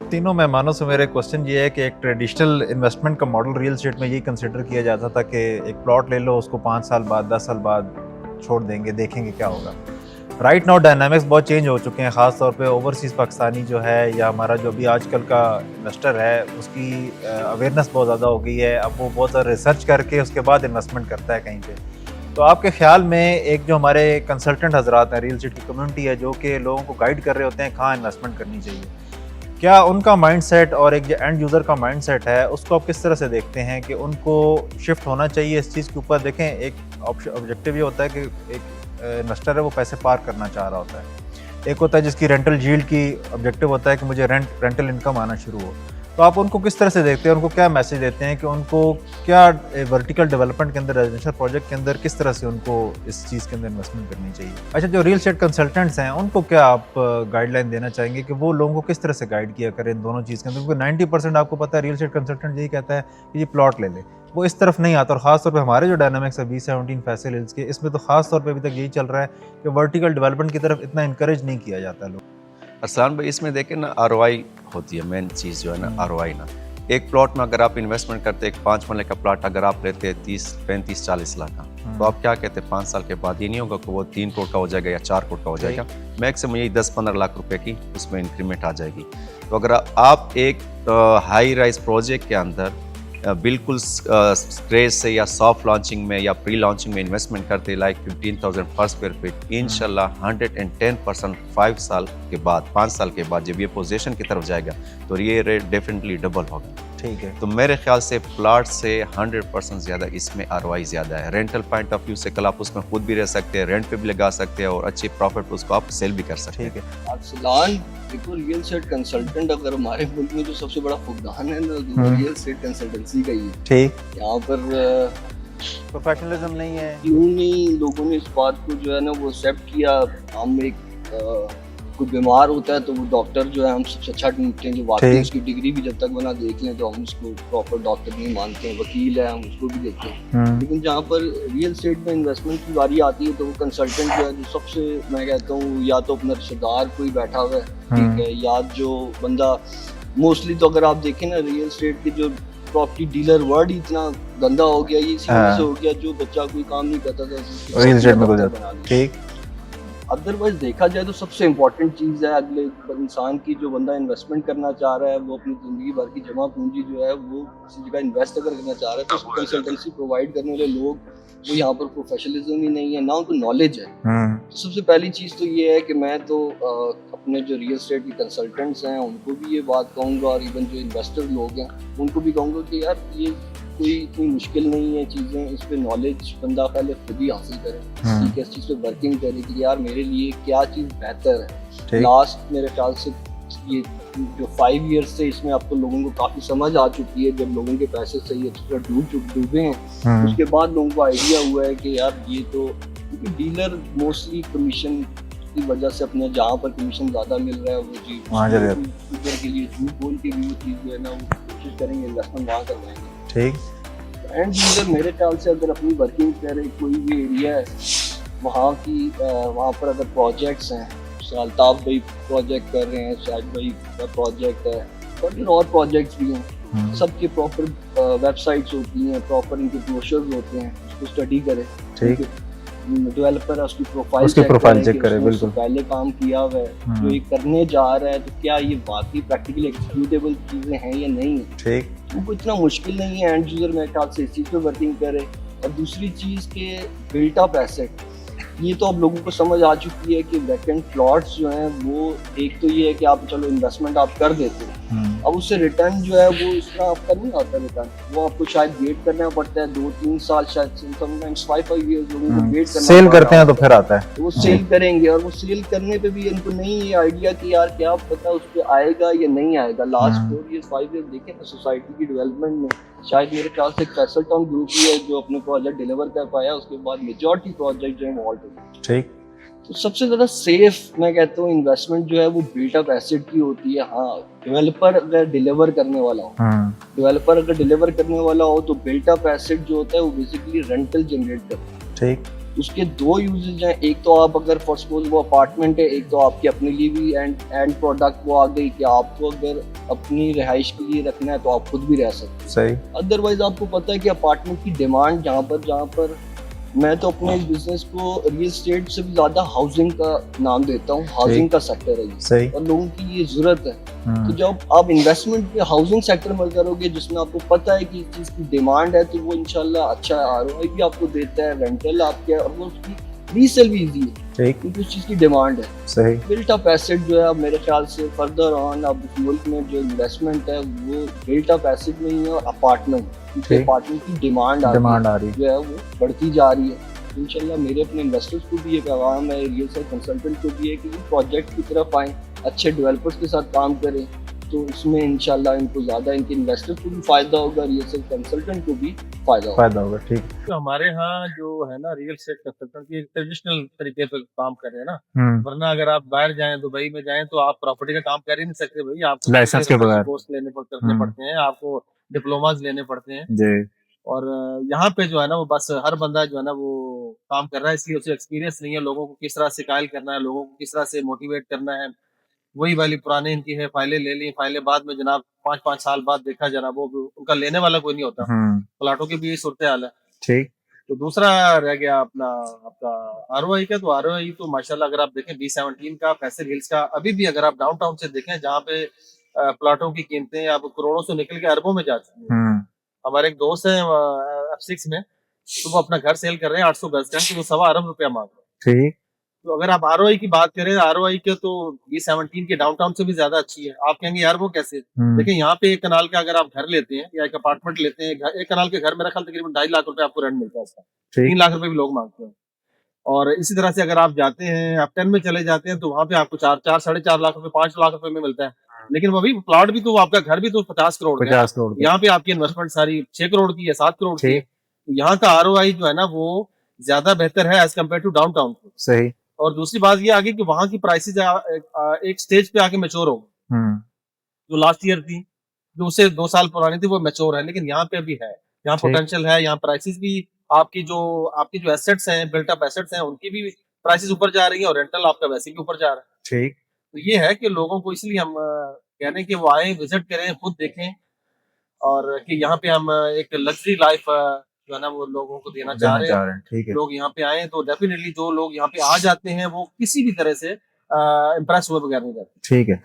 तीनों मेहमानों से मेरा क्वेश्चन ये है कि एक ट्रेडिशनल इन्वेस्टमेंट का मॉडल रियल एस्टेट में ये कंसिडर किया जाता था कि एक प्लॉट ले लो, उसको 5 साल बाद 10 साल बाद छोड़ देंगे, देखेंगे क्या होगा। राइट नाउ डायनामिक्स बहुत चेंज हो चुके हैं, ख़ास तौर पे ओवरसीज़ पाकिस्तानी जो है या हमारा जो भी आजकल का इन्वेस्टर है उसकी अवेयरनेस बहुत ज़्यादा हो गई है। अब वो बहुत ज़्यादा रिसर्च करके उसके बाद इन्वेस्टमेंट करता है कहीं पे। तो आपके ख्याल में एक जो हमारे कंसल्टेंट हजरात हैं, रियल एस्टेट की कम्युनिटी है जो कि लोगों को गाइड कर रहे होते हैं कहाँ इन्वेस्टमेंट करनी चाहिए, क्या उनका माइंडसेट और एक जो एंड यूज़र का माइंडसेट है उसको आप किस तरह से देखते हैं कि उनको शिफ्ट होना चाहिए इस चीज़ के ऊपर? देखें, एक ऑब्जेक्टिव ये होता है कि एक इन्वेस्टर है वो पैसे पार करना चाह रहा होता है, एक होता है जिसकी रेंटल यील्ड की ऑब्जेक्टिव होता है कि मुझे रेंटल इनकम आना शुरू हो। तो आप उनको किस तरह से देखते हैं, उनको क्या मैसेज देते हैं कि उनको क्या वर्टिकल डेवलपमेंट के अंदर, रेजिडेंशियल प्रोजेक्ट के अंदर किस तरह से उनको इस चीज़ के अंदर इन्वेस्टमेंट करनी चाहिए? अच्छा, जो रियल एस्टेट कंसल्टेंट्स हैं उनको क्या आप गाइडलाइन देना चाहेंगे कि वो लोगों को किस तरह से गाइड किया करें इन दोनों चीज़ के अंदर? क्योंकि 90% आपको पता है रियल एस्टेट कंसल्टेंट यही कहता है कि ये प्लॉट ले ले, वो इस तरफ नहीं आता। और ख़ासतौर पर हमारे जो डायनामिक्स है B17 फैसल हिल्स के, इसमें तो ख़ास तौर पर अभी तक यही चल रहा है कि वर्टिकल डेवलपमेंट की तरफ इतना इंकरेज नहीं किया जाता लोग। अरसलान भाई, इसमें देखें ना, आरओआई होती है मेन चीज़ जो है ना, आरओआई ना। एक प्लॉट में अगर आप इन्वेस्टमेंट करते हैं, एक 5 मरले का प्लॉट अगर आप लेते हैं 30, 35, 40 लाख का, तो आप क्या कहते हैं 5 साल के बाद ये नहीं होगा कि वो 3 करोड़ का हो जाएगा या 4 करोड़ का हो जाएगा, मैक्सिमम यही 10-15 लाख रुपए की उसमें इंक्रीमेंट आ जाएगी। तो अगर आप एक हाई राइज प्रोजेक्ट के अंदर बिल्कुल स्क्रेच से या सॉफ्ट लॉन्चिंग में या प्री लॉन्चिंग में इन्वेस्टमेंट करते लाइक 15,000 पर स्क्वायर फीट, इंशाल्लाह 110% 5 साल के बाद, 5 साल के बाद जब ये पोजीशन की तरफ जाएगा तो ये रेट डेफिनेटली डबल होगा। ठीक है, तो मेरे ख्याल से प्लाट से 100% ज़्यादा इसमें आरओआई ज़्यादा है। रेंटल पॉइंट ऑफ व्यू से कल आप उसमें खुद भी रह सकते हैं, रेंट पे भी लगा सकते हैं और अच्छी प्रॉफिट उसको आप सेल भी कर सकते हैं। ठीक है। अरसलान, देखो रियल एस्टेट कंसल्टेंट अगर हमारे मुल्क में जो सबसे बड़ा फुकदान है ना, तो रियल एस्टेट कंसल्टेंसी का ही है। ठीक, यहाँ पर प्रोफेशनलिज्म नहीं है। क्यों नहीं लोगों ने इस बात को जो है ना वो एक्सेप्ट किया। हम एक कोई बीमार होता है तो वो डॉक्टर जो है हम सबसे अच्छा ढूंढते हैं जो वाकई उसकी डिग्री भी जब तक बना देख लें तो हम उसको प्रॉपर डॉक्टर नहीं मानते हैं। वकील है, हम उसको भी देखते हैं। लेकिन जहाँ पर रियल एस्टेट में इन्वेस्टमेंट की बारी आती है तो वो कंसल्टेंट जो है, जो सबसे मैं कहता हूँ, या तो अपना रिश्तेदार कोई बैठा हुआ है, ठीक है, या जो बंदा मोस्टली, तो अगर आप देखें ना रियल एस्टेट के जो प्रॉपर्टी डीलर वर्ड ही इतना गंदा हो गया, ये इसी वजह से हो गया, जो बच्चा कोई काम नहीं करता था रियल एस्टेट में गुजर बना। ठीक, अदरवाइज देखा जाए तो सबसे इम्पोर्टेंट चीज़ है अगले इंसान की, जो बंदा इन्वेस्टमेंट करना चाह रहा है वो अपनी ज़िंदगी भर की जमा पूंजी जो है वो किसी जगह इन्वेस्ट अगर करना चाह रहा है तो उसको कंसल्टेंसी प्रोवाइड करने वाले लोग वो यहाँ पर प्रोफेशनलिज्म ही नहीं है ना, उनको नॉलेज है। तो सबसे पहली चीज़ तो ये है कि मैं तो अपने जो रियल एस्टेट के कंसल्टेंट्स हैं उनको भी ये बात कहूँगा, और इवन जो इन्वेस्टर लोग हैं उनको भी कहूँगा कि यार ये कोई इतनी मुश्किल नहीं है चीज़ें, इस पे नॉलेज बंदा पहले खुद ही हासिल करे, ठीक है, इस चीज़ पे वर्किंग करे कि यार मेरे लिए क्या चीज़ बेहतर है। लास्ट मेरे ख्याल से ये जो 5 ईयर्स से इसमें आपको लोगों को काफ़ी समझ आ चुकी है, जब लोगों के पैसे सही अच्छी तरह डूबे हैं उसके बाद लोगों को आइडिया हुआ है कि यार ये तो, क्योंकि डीलर मोस्टली कमीशन की वजह से अपने जहाँ पर कमीशन ज़्यादा मिल रहा है वो चीज़ ऊपर के लिए झूठ बोल के भी वो चीज़ जो है ना वो कोशिश करेंगे इन्वेस्टमेंट वहाँ करवाएंगे। ठीक, एंड यूजर मेरे ख्याल से अगर अपनी वर्किंग करे, कोई भी एरिया है वहाँ की, वहाँ पर अगर प्रोजेक्ट्स हैं, अल्ताफ भाई प्रोजेक्ट कर रहे हैं, शाहिद भाई का प्रोजेक्ट है, और फिर और प्रोजेक्ट्स भी हैं, सबकी प्रॉपर वेबसाइट्स होती हैं, प्रॉपर इनके ब्रोशर्स होते हैं, उसको स्टडी करे, ठीक है, डेवलपर उसकी प्रोफाइल चेक करे, बिल्कुल पहले काम किया हुआ है, जो ये करने जा रहा है तो क्या ये वाकई प्रैक्टिकली एग्जीक्यूटेबल चीज़ें हैं या नहीं है। ठीक, वो इतना मुश्किल नहीं है, एंड यूजर मेरे ख्याल से इस चीज़ पे वर्किंग करे। और दूसरी चीज़ के बिल्ट अप एसेट, ये तो अब लोगों को समझ आ चुकी है कि वैकेंट प्लॉट्स जो हैं वो, एक तो ये है कि आप चलो इन्वेस्टमेंट आप कर देते हो, अब उससे रिटर्न जो है वो इस तरह आपका नहीं आता रिटर्न, वो आपको शायद वेट करना पड़ता है 2-3 साल, शायद समटाइम्स 5 ईयर्स लोगों को वेट करना, सेल करते हैं तो फिर आता है, तो वो सेल करेंगे, और वो सेल करने पे भी इनको नहीं ये आइडिया कि यार क्या पता उस पर आएगा या नहीं आएगा। लास्ट 4 ईयर्स 5 ईयर्स देखें ना सोसाइटी की डेवलपमेंट में, शायद मेरे ख्याल से फैसल टाउन ग्रुप ही है जो अपने प्रोजेक्ट डिलीवर कर पाया, उसके बाद मेजॉरिटी प्रोजेक्ट जो है हॉल्ट हो गए। ठीक, तो सबसे ज़्यादा सेफ मैं कहता हूँ इन्वेस्टमेंट जो है वो बिल्ट अप एसेट की होती है। हाँ, डेवलपर अगर डिलीवर करने वाला हो, तो बिल्ट अप एसेट जो होता है वो बेसिकली रेंटल जनरेट करता है। ठीक, उसके दो यूजेज हैं, एक तो आप अगर फॉर सपोज वो अपार्टमेंट है, एक तो आपके अपने लिए भी एंड प्रोडक्ट वो आ गई कि आपको अगर अपनी रिहाइश के लिए रखना है तो आप खुद भी रह सकते हैं। सही। अदरवाइज आपको पता है कि अपार्टमेंट की डिमांड जहाँ पर मैं तो अपने इस बिजनेस को रियल एस्टेट से भी ज्यादा हाउसिंग का नाम देता हूँ, हाउसिंग का सेक्टर है ये सही। और लोगों की ये जरूरत है। तो जब आप इन्वेस्टमेंट के हाउसिंग सेक्टर में करोगे जिसमें आपको पता है कि इस चीज की डिमांड है तो वो इंशाल्लाह अच्छा आरओआई भी आपको देता है, रेंटल आपके, और वो उसकी रीसेल भी इजी है ठीक। क्योंकि उस चीज की डिमांड है। सही। बिल्ट अप एसेट जो है अब मेरे ख्याल से फर्दर ऑन अब इस मुल्क में जो इन्वेस्टमेंट है वो बिल्ट अप एसेट नहीं है और अपार्टमेंट, क्योंकि ठीक। अपार्टमेंट की डिमांड आ रही है जो है वो बढ़ती जा रही है। इंशाल्लाह मेरे अपने इन्वेस्टर्स को भी ये पैगाम है, रियल एस्टेट कंसल्टेंट को भी है कि वो प्रोजेक्ट की तरफ आएँ, अच्छे डेवलपर्स के साथ काम करें, तो इसमें इंशाल्लाह इनको ज़्यादा इनके इन्वेस्टर्स को भी फ़ायदा होगा, रियल एस्टेट कंसल्टेंट को भी फ़ायदा होगा। ठीक। तो हमारे यहाँ जो है ना रियल एस्टेट कंसल्टेंट की ट्रेडिशनल तरीके पे काम कर रहे हैं ना, वरना अगर आप बाहर जाएं, दुबई में जाएं तो आप प्रॉपर्टी का काम कर ही नहीं सकते भाई, आपको लाइसेंस के बगैर कोर्स करने पड़ते हैं, आपको डिप्लोमाज लेने पड़ते हैं। जी। और यहाँ पे जो है ना वो बस हर बंदा जो है ना वो काम कर रहा है, इसलिए उसे एक्सपीरियंस नहीं है लोगों को किस तरह से कायल करना है, लोगों को किस तरह से मोटिवेट करना है। वही वाली पुराने इनकी है, फाइलें ले ली, फाइलें बाद में जनाब 5-5 साल बाद देखा जनाब वो उनका लेने वाला कोई नहीं होता। प्लाटों की भी यही सूरत हाल है। ठीक। तो दूसरा रह गया अपना आपका आरओआई का, तो आरओआई तो माशाल्लाह अगर आप देखें B17 का, फैसल हिल्स का, अभी भी अगर आप डाउनटाउन से देखें जहाँ पे प्लाटों की कीमतें अब करोड़ों से निकल के अरबों में जा चुकी हैं। हमारे एक दोस्त है F6 में, तो वो अपना घर सेल कर रहे हैं 800 गज का, तो वो 1.25 अरब रुपया मांग रहे हैं। ठीक। तो अगर आप आरओआई की बात करें, आरओआई के तो B17 के डाउनटाउन से भी ज्यादा अच्छी है। आप कहेंगे यार वो कैसे? देखिए यहाँ पे एक कनाल का अगर आप घर लेते हैं या एक अपार्टमेंट लेते हैं, एक कनाल के घर मेरा ख्याल तकरीबन 2.5 लाख रुपए आपको रेंट मिलता है उसका, 3 लाख रुपए भी लोग मांगते हैं। और इसी तरह से अगर आप जाते हैं, आप 10 में चले जाते हैं तो वहां पे आपको 4-4.5 लाख रुपए, 5 लाख रुपए में मिलता है। लेकिन वो भी प्लॉट भी तो आपका घर भी तो 50 करोड़ का है। यहाँ पे आपकी इन्वेस्टमेंट सारी 6 करोड़ की है, 7 करोड़ की है। यहाँ का आरओआई जो है ना वो ज्यादा बेहतर है एज कम्पेयर टू डाउनटाउन। सही। और दूसरी बात ये आ गई कि वहां की प्राइसेस एक स्टेज पे आके मैच्योर हो गई। जो लास्ट ईयर थी, जो उससे 2 साल पुरानी थी, वो मैच्योर है, लेकिन यहाँ पे अभी है, यहाँ पोटेंशियल है, यहाँ प्राइसेस भी आपकी जो एसेट्स हैं, बिल्ट अप एसेट्स हैं, उनकी भी प्राइसेस ऊपर जा रही है और रेंटल आपका वैसे भी ऊपर जा रहा है। ठीक। तो ये है कि लोगों को इसलिए हम कह रहे हैं कि वो आए, विजिट करें, खुद देखें, और कि यहाँ पे हम एक लग्जरी लाइफ जो है ना वो लोगों को देना चाह रहे हैं। ठीक है। लोग यहाँ पे आए तो डेफिनेटली जो लोग यहाँ पे आ जाते हैं वो किसी भी तरह से इम्प्रेस हुए बगैर नहीं जाते। ठीक है।